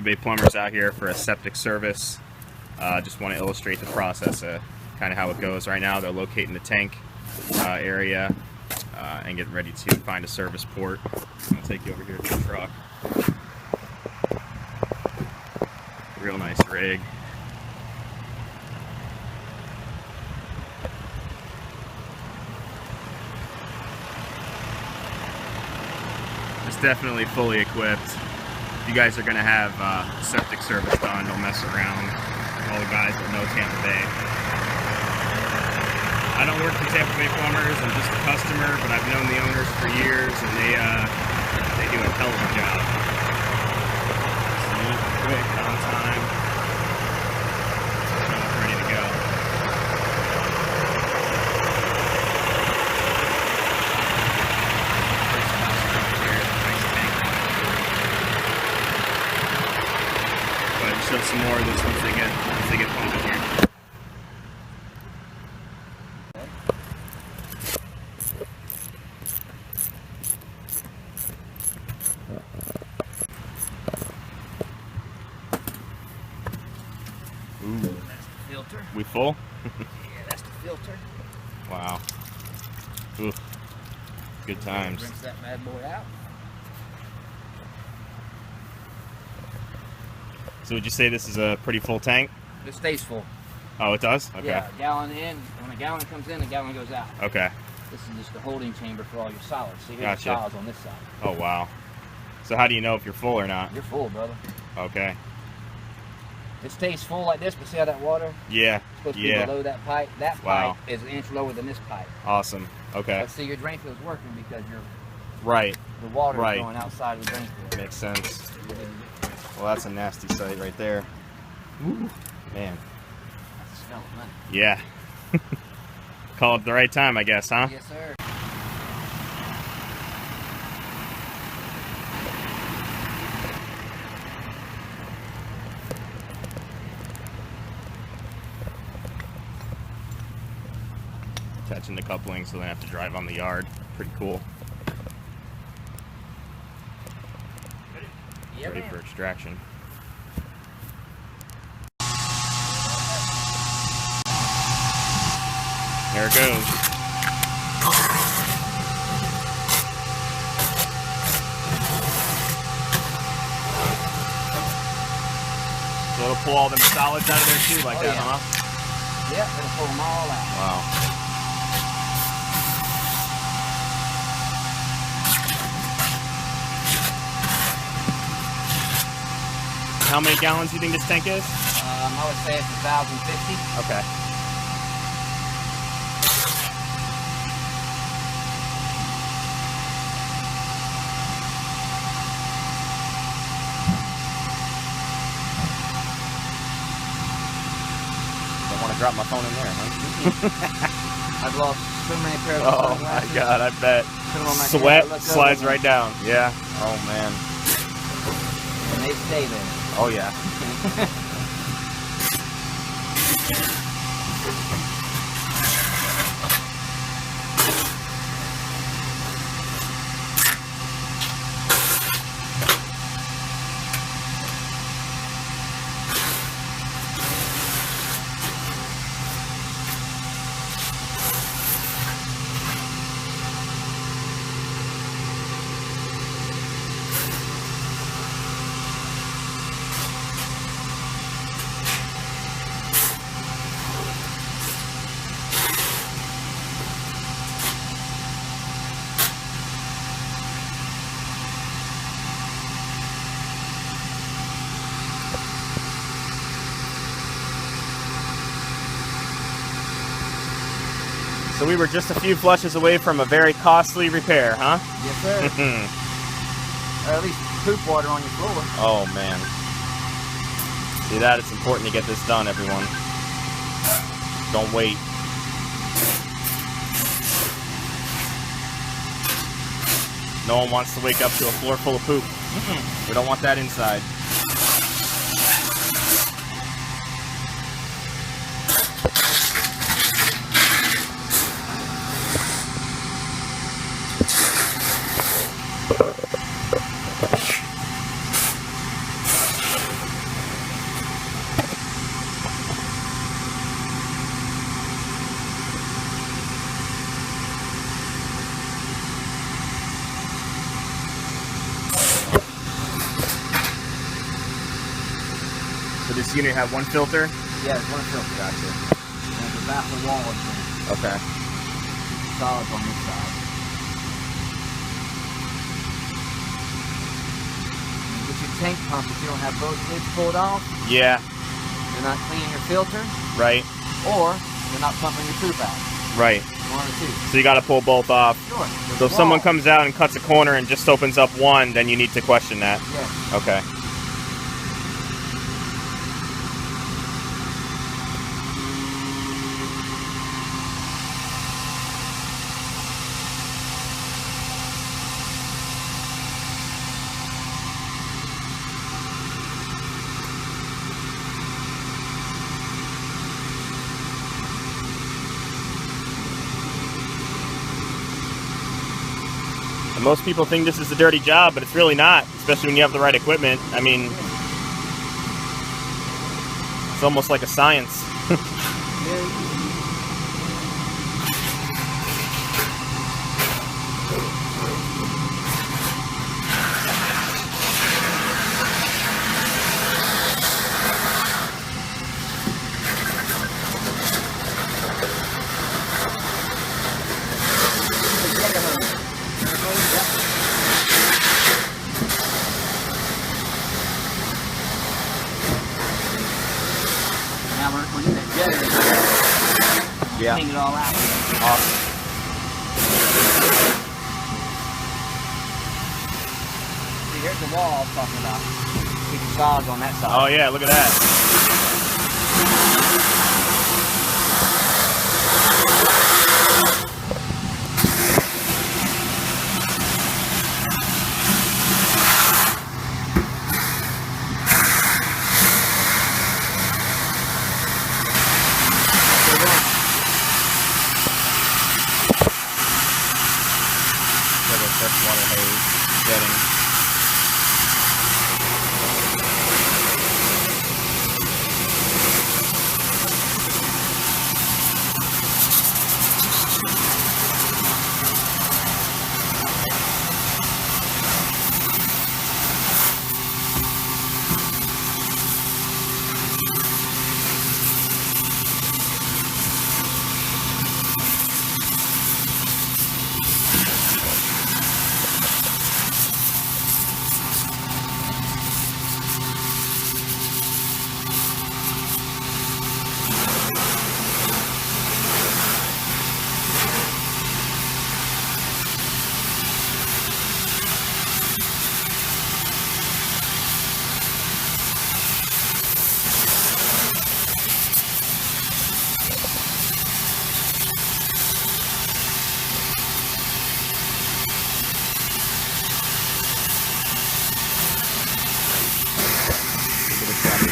Bay plumbers out here for a septic service. Just want to illustrate the process, kind of how it goes. Right now they're locating the tank area and getting ready to find a service port. I'll take you over here to the truck. Real nice rig. It's definitely fully equipped. If you guys are going to have septic service done, don't mess around. All the guys that know Tampa Bay. I don't work for Tampa Bay Plumbers, I'm just a customer, but I've known the owners for years, and they do a hell of a job. Neat, quick, on time. Ready to go. Show some more of this once they get pumping here. Ooh. That's the filter. We full? Yeah, that's the filter. Wow. Ooh. Good times. Rinse that bad boy out. So would you say this is a pretty full tank? It stays full. Oh, it does? Okay. Yeah, a gallon in. When a gallon comes in, a gallon goes out. Okay. This is just the holding chamber for all your solids. So here's Gotcha. the solids on this side. Oh, wow. So how do you know if you're full or not? You're full, brother. Okay. It stays full like this, but see how that water? Yeah. It's supposed to be below that pipe. That Wow. pipe is an inch lower than this pipe. Awesome. Okay. But see, your drain field's working because Right. the water's Right. going outside of the drain field. Makes sense. Well, that's a nasty sight right there. Ooh. Man. That's the smell of money. Yeah. Call it the right time, I guess, huh? Yes, sir. Attaching the coupling so they don't have to drive on the yard. Pretty cool. Yep. Ready for extraction. There it goes. So it'll pull all them solids out of there too, like that, yeah. huh? Yep, it'll pull them all out. Wow. How many gallons do you think this tank is? I would say it's 1,050. Okay. Don't want to drop my phone in there, huh? I've lost so many pairs of Oh sunglasses. my God, I bet. Put 'em on my Sweat head, look slides over right down. Yeah. Oh man. and they stay there. Oh yeah. So we were just a few flushes away from a very costly repair, huh? Yes, sir. Or at least poop water on your floor. Oh man. See that? It's important to get this done, everyone. Don't wait. No one wants to wake up to a floor full of poop. We don't want that inside. So this unit have one filter? Yeah, there's one filter out there. And there's a baffle wall in there. Okay. Solids on this side. With your tank pump, if you don't have both lids pulled off, Yeah. you're not cleaning your filter, Right. or you're not pumping your poop out. Right. One or two. So you got to pull both off. Sure. So if someone comes out and cuts a corner and just opens up one, then you need to question that. Yes. Okay. And most people think this is a dirty job, but it's really not, especially when you have the right equipment. I mean, it's almost like a science. Now we're getting that jet in. Yeah. Clean it all out. Awesome. See, here's the wall I was talking about. Keep the solids on that side. Oh yeah, look at that. Like a freshwater hose jetting.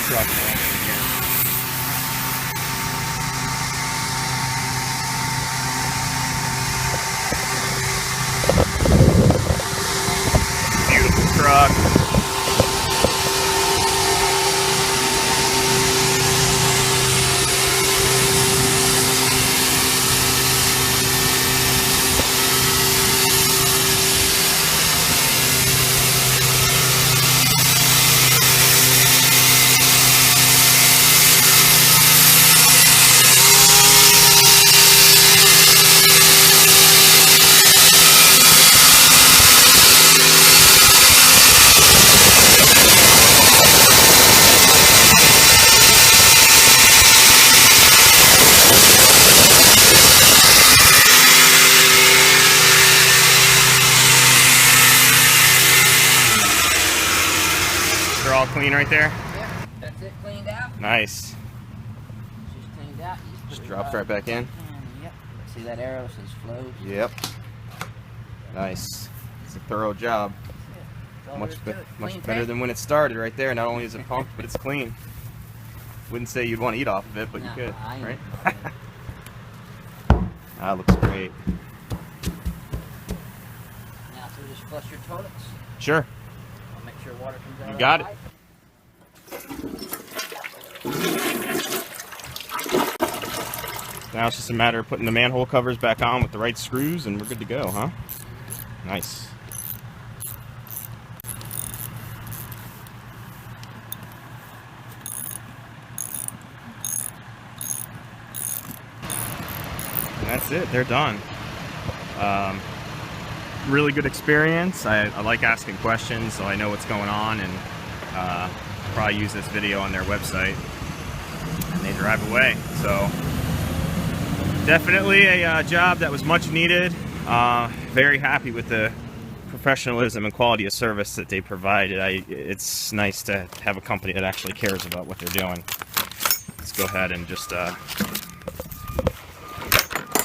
Truck man. Beautiful truck. They're all clean right there? Yeah, that's it cleaned out. Nice. Just cleaned out. Just dropped right back in? Yep. See that arrow says flow? Yep. Nice. It's a thorough job. Much better than when it started right there. Not only is it pumped, but it's clean. Wouldn't say you'd want to eat off of it, but you could, right? That looks great. Now, so just flush your toilets. Sure. I'll make sure water comes out. You got it. Now it's just a matter of putting the manhole covers back on with the right screws, and we're good to go, huh? Nice. that's it. They're done. Really good experience. I like asking questions, so I know what's going on, and probably use this video on their website. And they drive away. So definitely a job that was much needed. Very happy with the professionalism and quality of service that they provided. It's nice to have a company that actually cares about what they're doing. Let's go ahead and just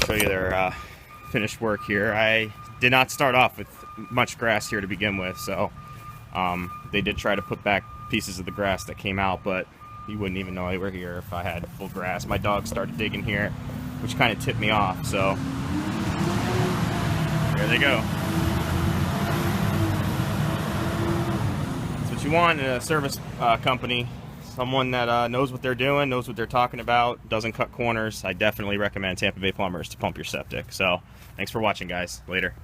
show you their finished work here. I did not start off with much grass here to begin with, so they did try to put back pieces of the grass that came out, but you wouldn't even know they were here if I had full grass. My dog started digging here, which kind of tipped me off, so there they go. That's what you want in a service company. Someone that knows what they're doing, knows what they're talking about, doesn't cut corners. I definitely recommend Tampa Bay Plumbers to pump your septic. So, thanks for watching, guys. Later.